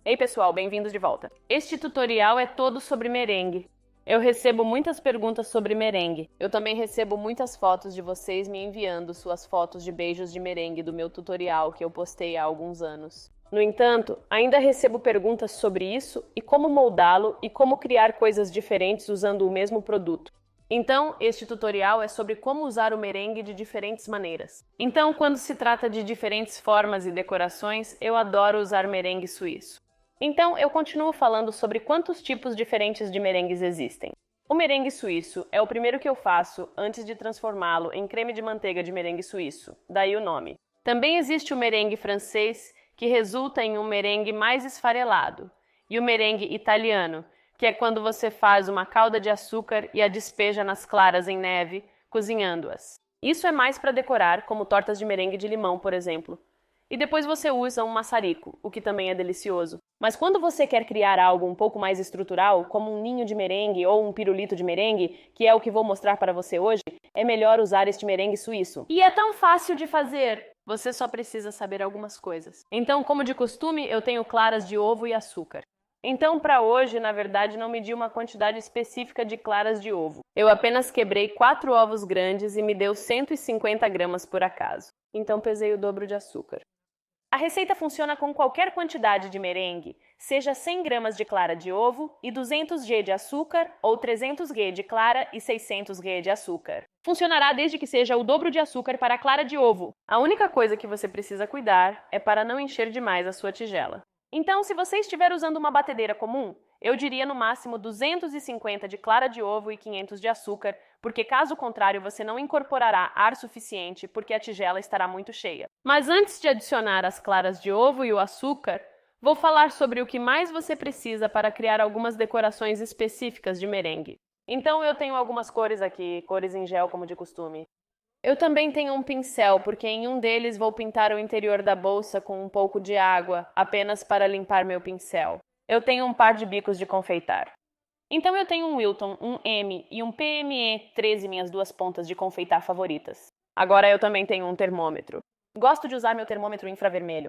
Ei pessoal, bem-vindos de volta. Este tutorial é todo sobre merengue. Eu recebo muitas perguntas sobre merengue. Eu também recebo muitas fotos de vocês me enviando suas fotos de beijos de merengue do meu tutorial que eu postei há alguns anos. No entanto, ainda recebo perguntas sobre isso e como moldá-lo e como criar coisas diferentes usando o mesmo produto. Então, este tutorial é sobre como usar o merengue de diferentes maneiras. Então, quando se trata de diferentes formas e decorações, eu adoro usar merengue suíço. Então, eu continuo falando sobre quantos tipos diferentes de merengues existem. O merengue suíço é o primeiro que eu faço antes de transformá-lo em creme de manteiga de merengue suíço, daí o nome. Também existe o merengue francês, que resulta em um merengue mais esfarelado, e o merengue italiano, que é quando você faz uma calda de açúcar e a despeja nas claras em neve, cozinhando-as. Isso é mais para decorar, como tortas de merengue de limão, por exemplo. E depois você usa um maçarico, o que também é delicioso. Mas quando você quer criar algo um pouco mais estrutural, como um ninho de merengue ou um pirulito de merengue, que é o que vou mostrar para você hoje, é melhor usar este merengue suíço. E é tão fácil de fazer! Você só precisa saber algumas coisas. Então, como de costume, eu tenho claras de ovo e açúcar. Então, para hoje, na verdade, não medi uma quantidade específica de claras de ovo. Eu apenas quebrei 4 ovos grandes e me deu 150 gramas por acaso. Então, pesei o dobro de açúcar. A receita funciona com qualquer quantidade de merengue, seja 100 gramas de clara de ovo e 200 g de açúcar ou 300 g de clara e 600 g de açúcar. Funcionará desde que seja o dobro de açúcar para a clara de ovo. A única coisa que você precisa cuidar é para não encher demais a sua tigela. Então, se você estiver usando uma batedeira comum, eu diria no máximo 250 de clara de ovo e 500 de açúcar, porque caso contrário você não incorporará ar suficiente porque a tigela estará muito cheia. Mas antes de adicionar as claras de ovo e o açúcar, vou falar sobre o que mais você precisa para criar algumas decorações específicas de merengue. Então eu tenho algumas cores aqui, cores em gel como de costume. Eu também tenho um pincel, porque em um deles vou pintar o interior da bolsa com um pouco de água, apenas para limpar meu pincel. Eu tenho um par de bicos de confeitar. Então eu tenho um Wilton, um M e um PME 13, minhas duas pontas de confeitar favoritas. Agora eu também tenho um termômetro. Gosto de usar meu termômetro infravermelho.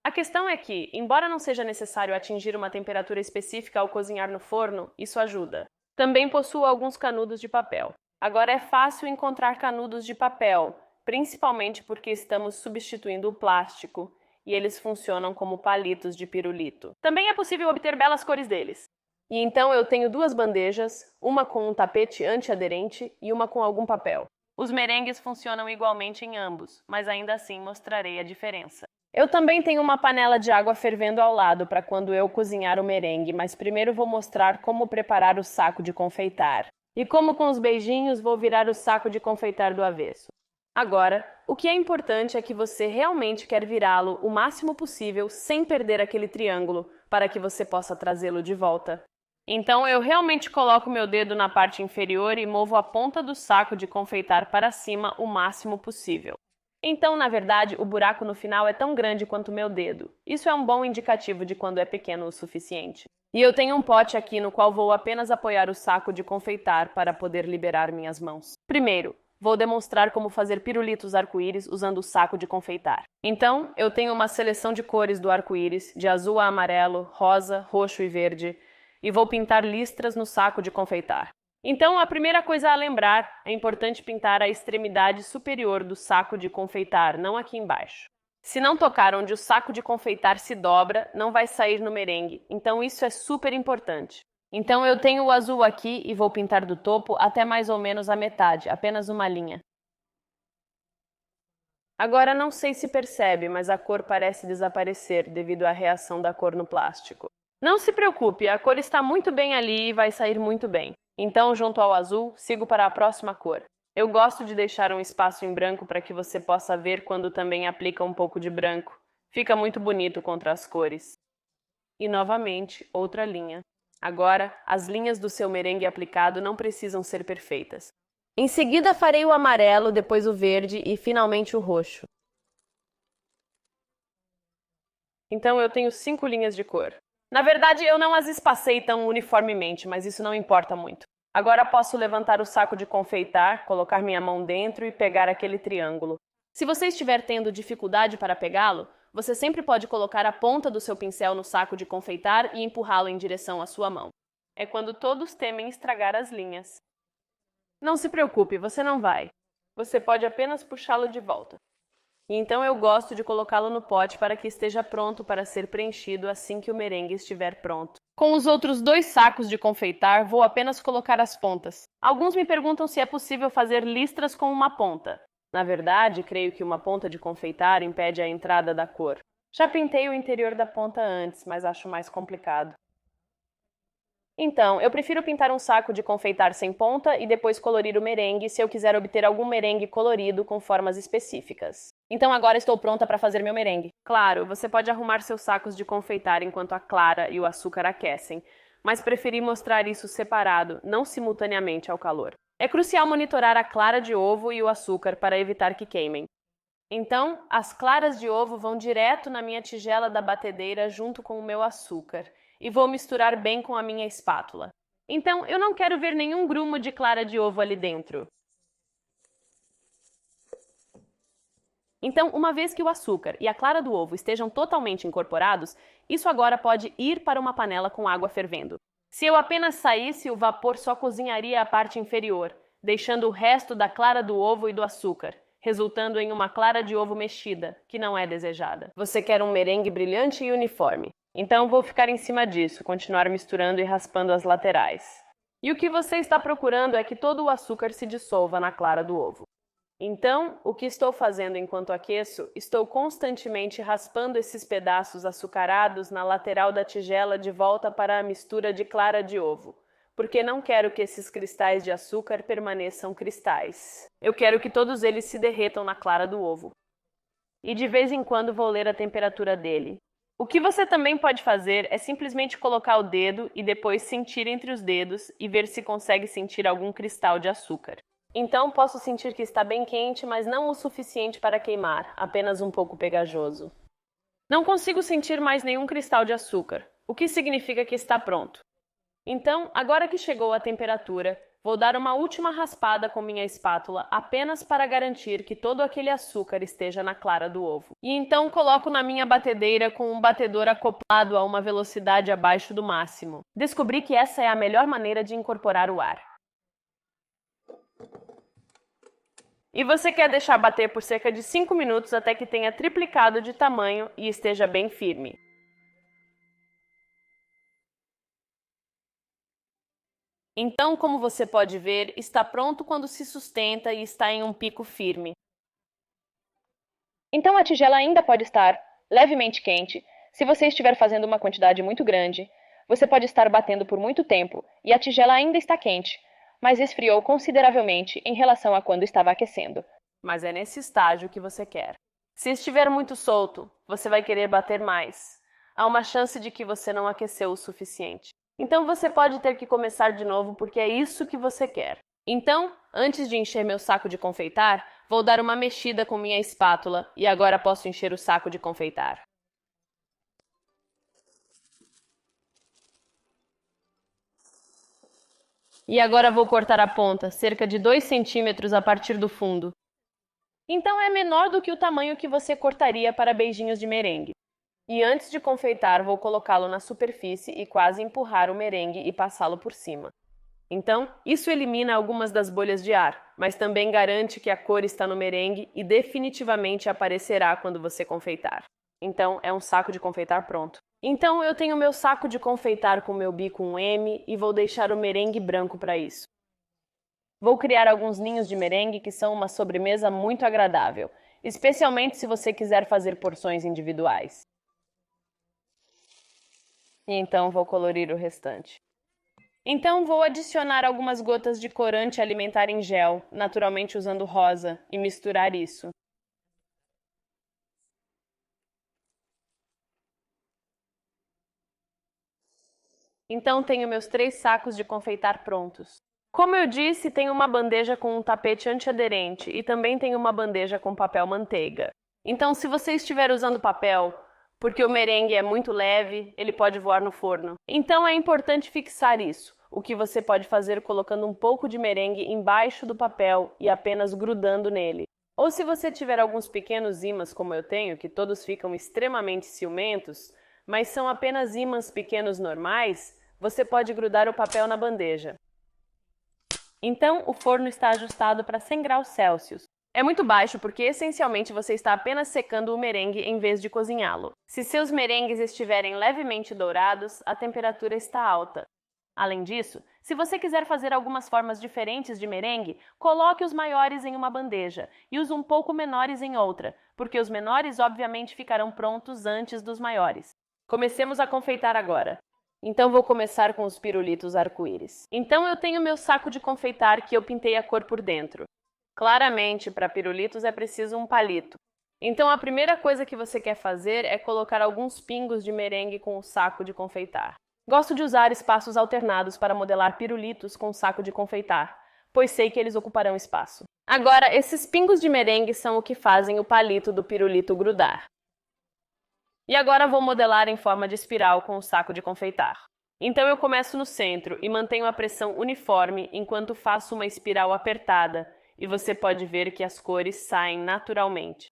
A questão é que, embora não seja necessário atingir uma temperatura específica ao cozinhar no forno, isso ajuda. Também possuo alguns canudos de papel. Agora é fácil encontrar canudos de papel, principalmente porque estamos substituindo o plástico e eles funcionam como palitos de pirulito. Também é possível obter belas cores deles. E então eu tenho 2 bandejas, uma com um tapete antiaderente e uma com algum papel. Os merengues funcionam igualmente em ambos, mas ainda assim mostrarei a diferença. Eu também tenho uma panela de água fervendo ao lado para quando eu cozinhar o merengue, mas primeiro vou mostrar como preparar o saco de confeitar. E como com os beijinhos vou virar o saco de confeitar do avesso. Agora, o que é importante é que você realmente quer virá-lo o máximo possível sem perder aquele triângulo, para que você possa trazê-lo de volta. Então eu realmente coloco meu dedo na parte inferior e movo a ponta do saco de confeitar para cima o máximo possível. Então, na verdade, o buraco no final é tão grande quanto o meu dedo. Isso é um bom indicativo de quando é pequeno o suficiente. E eu tenho um pote aqui no qual vou apenas apoiar o saco de confeitar para poder liberar minhas mãos. Primeiro, vou demonstrar como fazer pirulitos arco-íris usando o saco de confeitar. Então, eu tenho uma seleção de cores do arco-íris, de azul a amarelo, rosa, roxo e verde, e vou pintar listras no saco de confeitar. Então, a primeira coisa a lembrar, é importante pintar a extremidade superior do saco de confeitar, não aqui embaixo. Se não tocar onde o saco de confeitar se dobra, não vai sair no merengue, então isso é super importante. Então eu tenho o azul aqui e vou pintar do topo até mais ou menos a metade, apenas uma linha. Agora não sei se percebe, mas a cor parece desaparecer devido à reação da cor no plástico. Não se preocupe, a cor está muito bem ali e vai sair muito bem. Então, junto ao azul, sigo para a próxima cor. Eu gosto de deixar um espaço em branco para que você possa ver quando também aplica um pouco de branco. Fica muito bonito contra as cores. E novamente, outra linha. Agora, as linhas do seu merengue aplicado não precisam ser perfeitas. Em seguida, farei o amarelo, depois o verde e finalmente o roxo. Então eu tenho 5 linhas de cor. Na verdade, eu não as espacei tão uniformemente, mas isso não importa muito. Agora posso levantar o saco de confeitar, colocar minha mão dentro e pegar aquele triângulo. Se você estiver tendo dificuldade para pegá-lo, você sempre pode colocar a ponta do seu pincel no saco de confeitar e empurrá-lo em direção à sua mão. É quando todos temem estragar as linhas. Não se preocupe, você não vai. Você pode apenas puxá-lo de volta. E então eu gosto de colocá-lo no pote para que esteja pronto para ser preenchido assim que o merengue estiver pronto. Com os outros 2 sacos de confeitar, vou apenas colocar as pontas. Alguns me perguntam se é possível fazer listras com uma ponta. Na verdade, creio que uma ponta de confeitar impede a entrada da cor. Já pintei o interior da ponta antes, mas acho mais complicado. Então, eu prefiro pintar um saco de confeitar sem ponta e depois colorir o merengue se eu quiser obter algum merengue colorido com formas específicas. Então agora estou pronta para fazer meu merengue. Claro, você pode arrumar seus sacos de confeitar enquanto a clara e o açúcar aquecem, mas preferi mostrar isso separado, não simultaneamente ao calor. É crucial monitorar a clara de ovo e o açúcar para evitar que queimem. Então, as claras de ovo vão direto na minha tigela da batedeira junto com o meu açúcar e vou misturar bem com a minha espátula. Então, eu não quero ver nenhum grumo de clara de ovo ali dentro. Então, uma vez que o açúcar e a clara do ovo estejam totalmente incorporados, isso agora pode ir para uma panela com água fervendo. Se eu apenas saísse, o vapor só cozinharia a parte inferior, deixando o resto da clara do ovo e do açúcar, resultando em uma clara de ovo mexida, que não é desejada. Você quer um merengue brilhante e uniforme. Então vou ficar em cima disso, continuar misturando e raspando as laterais. E o que você está procurando é que todo o açúcar se dissolva na clara do ovo. Então, o que estou fazendo enquanto aqueço, estou constantemente raspando esses pedaços açucarados na lateral da tigela de volta para a mistura de clara de ovo, porque não quero que esses cristais de açúcar permaneçam cristais. Eu quero que todos eles se derretam na clara do ovo. E de vez em quando vou ler a temperatura dele. O que você também pode fazer é simplesmente colocar o dedo e depois sentir entre os dedos e ver se consegue sentir algum cristal de açúcar. Então posso sentir que está bem quente, mas não o suficiente para queimar, apenas um pouco pegajoso. Não consigo sentir mais nenhum cristal de açúcar, o que significa que está pronto. Então, agora que chegou a temperatura, vou dar uma última raspada com minha espátula apenas para garantir que todo aquele açúcar esteja na clara do ovo. E então coloco na minha batedeira com um batedor acoplado a uma velocidade abaixo do máximo. Descobri que essa é a melhor maneira de incorporar o ar. E você quer deixar bater por cerca de 5 minutos até que tenha triplicado de tamanho e esteja bem firme. Então, como você pode ver, está pronto quando se sustenta e está em um pico firme. Então a tigela ainda pode estar levemente quente. Se você estiver fazendo uma quantidade muito grande, você pode estar batendo por muito tempo e a tigela ainda está quente, mas esfriou consideravelmente em relação a quando estava aquecendo. Mas é nesse estágio que você quer. Se estiver muito solto, você vai querer bater mais. Há uma chance de que você não aqueceu o suficiente. Então você pode ter que começar de novo porque é isso que você quer. Então, antes de encher meu saco de confeitar, vou dar uma mexida com minha espátula e agora posso encher o saco de confeitar. E agora vou cortar a ponta, cerca de 2 centímetros a partir do fundo. Então é menor do que o tamanho que você cortaria para beijinhos de merengue. E antes de confeitar, vou colocá-lo na superfície e quase empurrar o merengue e passá-lo por cima. Então, isso elimina algumas das bolhas de ar, mas também garante que a cor está no merengue e definitivamente aparecerá quando você confeitar. Então, é um saco de confeitar pronto. Então, eu tenho meu saco de confeitar com meu bico um M e vou deixar o merengue branco para isso. Vou criar alguns ninhos de merengue que são uma sobremesa muito agradável, especialmente se você quiser fazer porções individuais. E então vou colorir o restante. Então vou adicionar algumas gotas de corante alimentar em gel, naturalmente usando rosa, e misturar isso. Então tenho meus 3 sacos de confeitar prontos. Como eu disse, tenho uma bandeja com um tapete antiaderente e também tenho uma bandeja com papel manteiga. Então, se você estiver usando papel, porque o merengue é muito leve, ele pode voar no forno. Então é importante fixar isso, o que você pode fazer colocando um pouco de merengue embaixo do papel e apenas grudando nele. Ou se você tiver alguns pequenos ímãs como eu tenho, que todos ficam extremamente ciumentos, mas são apenas ímãs pequenos normais, você pode grudar o papel na bandeja. Então, o forno está ajustado para 100 graus Celsius. É muito baixo porque essencialmente você está apenas secando o merengue em vez de cozinhá-lo. Se seus merengues estiverem levemente dourados, a temperatura está alta. Além disso, se você quiser fazer algumas formas diferentes de merengue, coloque os maiores em uma bandeja e os um pouco menores em outra, porque os menores obviamente ficarão prontos antes dos maiores. Comecemos a confeitar agora. Então vou começar com os pirulitos arco-íris. Então eu tenho meu saco de confeitar que eu pintei a cor por dentro. Claramente, para pirulitos é preciso um palito. Então a primeira coisa que você quer fazer é colocar alguns pingos de merengue com o saco de confeitar. Gosto de usar espaços alternados para modelar pirulitos com o saco de confeitar, pois sei que eles ocuparão espaço. Agora, esses pingos de merengue são o que fazem o palito do pirulito grudar. E agora vou modelar em forma de espiral com o saco de confeitar. Então eu começo no centro e mantenho a pressão uniforme enquanto faço uma espiral apertada, e você pode ver que as cores saem naturalmente.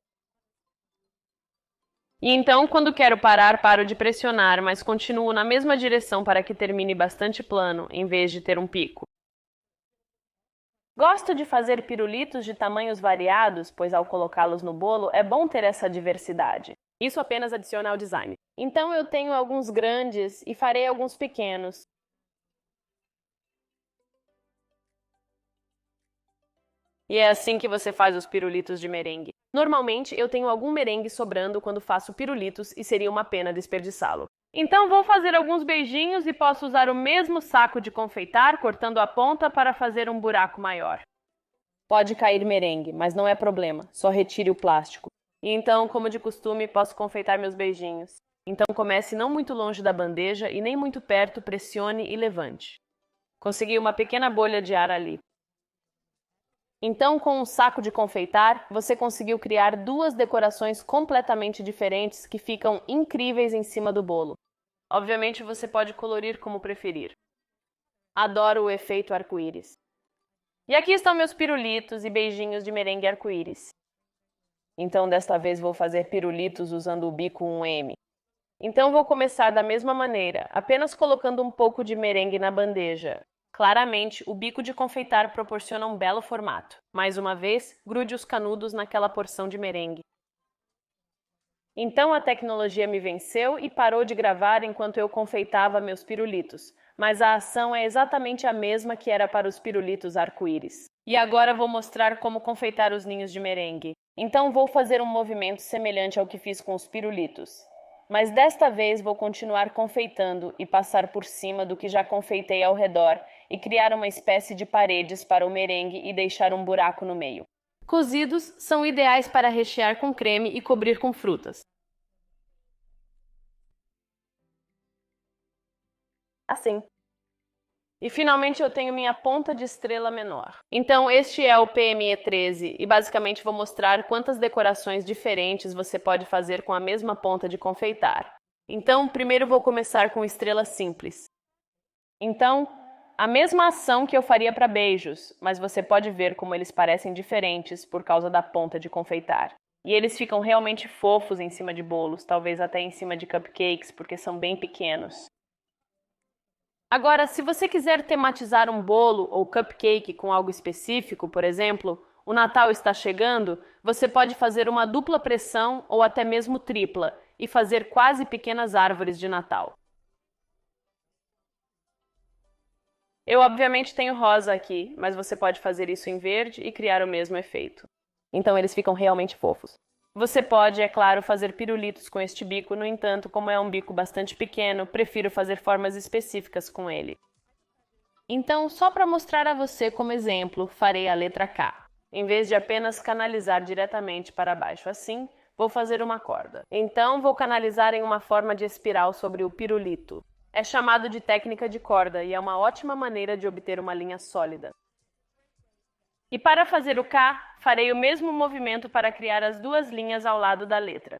E então, quando quero parar, paro de pressionar, mas continuo na mesma direção para que termine bastante plano, em vez de ter um pico. Gosto de fazer pirulitos de tamanhos variados, pois ao colocá-los no bolo é bom ter essa diversidade. Isso apenas adiciona ao design. Então eu tenho alguns grandes e farei alguns pequenos. E é assim que você faz os pirulitos de merengue. Normalmente eu tenho algum merengue sobrando quando faço pirulitos e seria uma pena desperdiçá-lo. Então vou fazer alguns beijinhos e posso usar o mesmo saco de confeitar, cortando a ponta para fazer um buraco maior. Pode cair merengue, mas não é problema, só retire o plástico. E então, como de costume, posso confeitar meus beijinhos. Então comece não muito longe da bandeja e nem muito perto, pressione e levante. Consegui uma pequena bolha de ar ali. Então, com um saco de confeitar, você conseguiu criar duas decorações completamente diferentes que ficam incríveis em cima do bolo. Obviamente, você pode colorir como preferir. Adoro o efeito arco-íris. E aqui estão meus pirulitos e beijinhos de merengue arco-íris. Então, desta vez vou fazer pirulitos usando o bico 1M. Então, vou começar da mesma maneira, apenas colocando um pouco de merengue na bandeja. Claramente, o bico de confeitar proporciona um belo formato. Mais uma vez, grude os canudos naquela porção de merengue. Então a tecnologia me venceu e parou de gravar enquanto eu confeitava meus pirulitos, mas a ação é exatamente a mesma que era para os pirulitos arco-íris. E agora vou mostrar como confeitar os ninhos de merengue. Então vou fazer um movimento semelhante ao que fiz com os pirulitos. Mas desta vez vou continuar confeitando e passar por cima do que já confeitei ao redor e criar uma espécie de paredes para o merengue e deixar um buraco no meio. Cozidos são ideais para rechear com creme e cobrir com frutas. Assim. E finalmente eu tenho minha ponta de estrela menor. Então este é o PME13 e basicamente vou mostrar quantas decorações diferentes você pode fazer com a mesma ponta de confeitar. Então primeiro vou começar com estrela simples. Então, a mesma ação que eu faria para beijos, mas você pode ver como eles parecem diferentes por causa da ponta de confeitar. E eles ficam realmente fofos em cima de bolos, talvez até em cima de cupcakes, porque são bem pequenos. Agora, se você quiser tematizar um bolo ou cupcake com algo específico, por exemplo, o Natal está chegando, você pode fazer uma dupla pressão ou até mesmo tripla e fazer quase pequenas árvores de Natal. Eu obviamente tenho rosa aqui, mas você pode fazer isso em verde e criar o mesmo efeito. Então eles ficam realmente fofos. Você pode, é claro, fazer pirulitos com este bico, no entanto, como é um bico bastante pequeno, prefiro fazer formas específicas com ele. Então, só para mostrar a você como exemplo, farei a letra K. Em vez de apenas canalizar diretamente para baixo assim, vou fazer uma corda. Então, vou canalizar em uma forma de espiral sobre o pirulito. É chamado de técnica de corda e é uma ótima maneira de obter uma linha sólida. E para fazer o K, farei o mesmo movimento para criar as duas linhas ao lado da letra.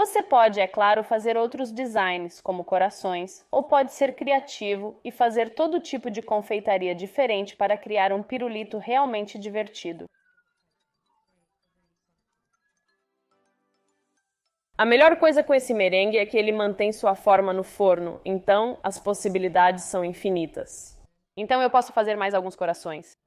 Você pode, é claro, fazer outros designs, como corações, ou pode ser criativo e fazer todo tipo de confeitaria diferente para criar um pirulito realmente divertido. A melhor coisa com esse merengue é que ele mantém sua forma no forno, então as possibilidades são infinitas. Então eu posso fazer mais alguns corações.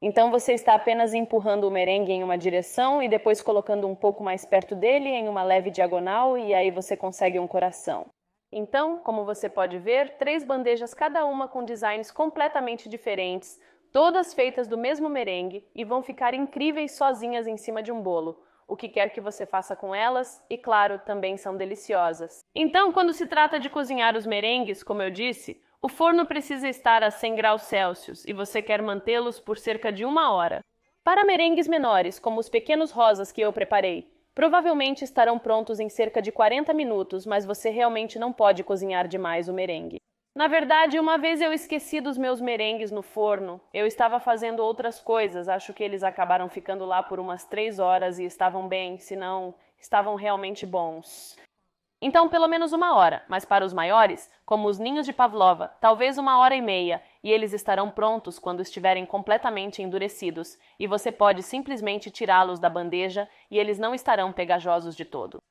Então você está apenas empurrando o merengue em uma direção e depois colocando um pouco mais perto dele em uma leve diagonal e aí você consegue um coração. Então, como você pode ver, 3 bandejas cada uma com designs completamente diferentes, todas feitas do mesmo merengue e vão ficar incríveis sozinhas em cima de um bolo. O que quer que você faça com elas, e claro, também são deliciosas. Então, quando se trata de cozinhar os merengues, como eu disse, o forno precisa estar a 100 graus Celsius e você quer mantê-los por cerca de 1 hora. Para merengues menores, como os pequenos rosas que eu preparei, provavelmente estarão prontos em cerca de 40 minutos, mas você realmente não pode cozinhar demais o merengue. Na verdade, uma vez eu esqueci dos meus merengues no forno. Eu estava fazendo outras coisas, acho que eles acabaram ficando lá por umas 3 horas e estavam bem, se não, estavam realmente bons. Então, pelo menos 1 hora, mas para os maiores, como os ninhos de pavlova, talvez 1 hora e meia, e eles estarão prontos quando estiverem completamente endurecidos, e você pode simplesmente tirá-los da bandeja e eles não estarão pegajosos de todo.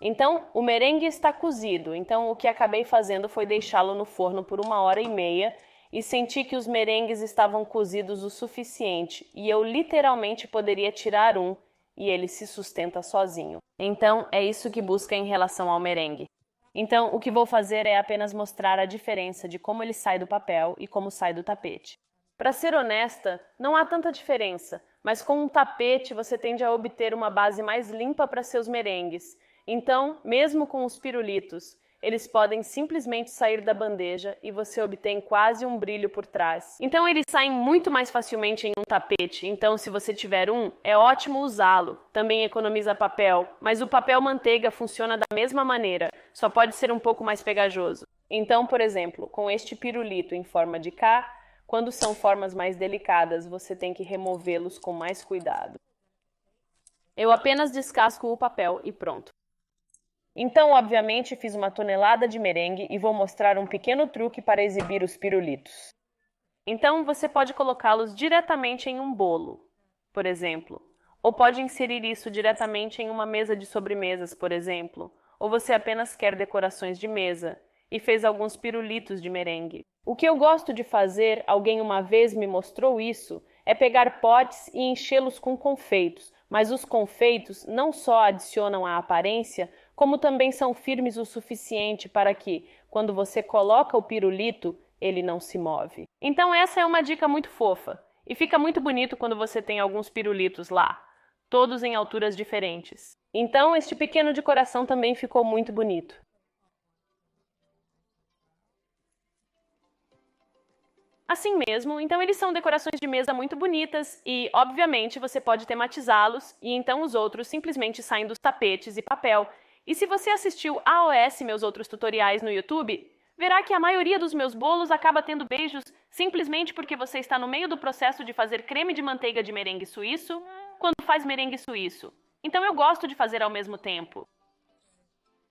Então, o merengue está cozido, então o que acabei fazendo foi deixá-lo no forno por 1 hora e meia e senti que os merengues estavam cozidos o suficiente e eu literalmente poderia tirar um e ele se sustenta sozinho. Então, é isso que busca em relação ao merengue. Então, o que vou fazer é apenas mostrar a diferença de como ele sai do papel e como sai do tapete. Para ser honesta, não há tanta diferença, mas com um tapete você tende a obter uma base mais limpa para seus merengues. Então, mesmo com os pirulitos, eles podem simplesmente sair da bandeja e você obtém quase um brilho por trás. Então eles saem muito mais facilmente em um tapete, então se você tiver um, é ótimo usá-lo. Também economiza papel, mas o papel manteiga funciona da mesma maneira, só pode ser um pouco mais pegajoso. Então, por exemplo, com este pirulito em forma de K, quando são formas mais delicadas, você tem que removê-los com mais cuidado. Eu apenas descasco o papel e pronto. Então, obviamente, fiz 1 tonelada de merengue e vou mostrar um pequeno truque para exibir os pirulitos. Então, você pode colocá-los diretamente em um bolo, por exemplo. Ou pode inserir isso diretamente em uma mesa de sobremesas, por exemplo. Ou você apenas quer decorações de mesa e fez alguns pirulitos de merengue. O que eu gosto de fazer, alguém uma vez me mostrou isso, é pegar potes e enchê-los com confeitos. Mas os confeitos não só adicionam a aparência, como também são firmes o suficiente para que, quando você coloca o pirulito, ele não se move. Então essa é uma dica muito fofa. E fica muito bonito quando você tem alguns pirulitos lá, todos em alturas diferentes. Então este pequeno de coração também ficou muito bonito. Assim mesmo, então eles são decorações de mesa muito bonitas e, obviamente, você pode tematizá-los e então os outros simplesmente saem dos tapetes e papel. E se você assistiu AOS, meus outros tutoriais no YouTube, verá que a maioria dos meus bolos acaba tendo beijos simplesmente porque você está no meio do processo de fazer creme de manteiga de merengue suíço quando faz merengue suíço. Então eu gosto de fazer ao mesmo tempo.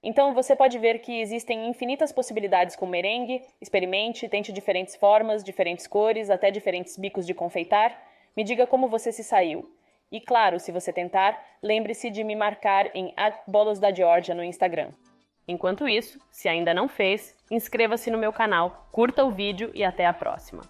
Então você pode ver que existem infinitas possibilidades com merengue. Experimente, tente diferentes formas, diferentes cores, até diferentes bicos de confeitar. Me diga como você se saiu. E claro, se você tentar, lembre-se de me marcar em @bolosdageorgia no Instagram. Enquanto isso, se ainda não fez, inscreva-se no meu canal, curta o vídeo e até a próxima.